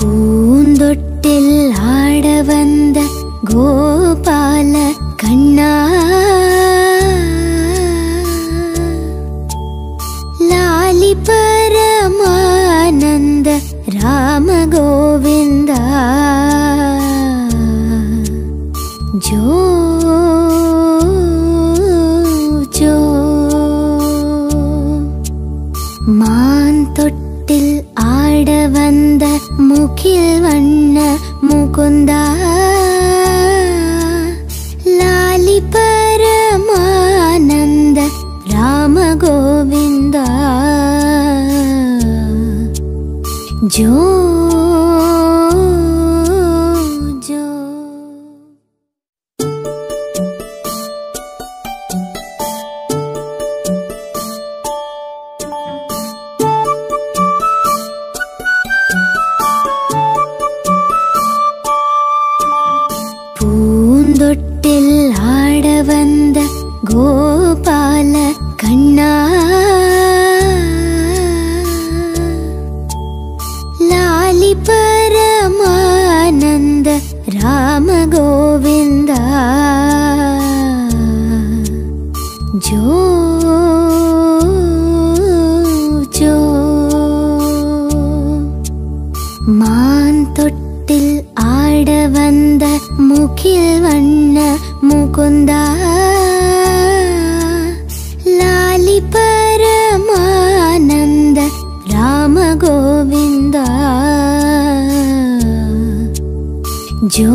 பூந்தொட்டில் ஆட வந்த கோபால கண்ணா, லாலி பரமானந்த Rama Govinda, Joe Joe. மான் தொட்டில் ஆட வந்த முகில் வண்ண முகுந்தா, லாலி பரமானந்த ராம கோவிந்தா, ஜோ ஜோ. பூந்தொட்டில் ஆட வந்த கோபால கண்ணா, லாலி பரமானந்த ராம கோவிந்தா, ஜோ ஜோ. மான் தொட்டில் ஆட வந்த முகில் வண்ண முகுந்தா, லாலி பரமானந்த ராம கோவிந்தா, ஜோ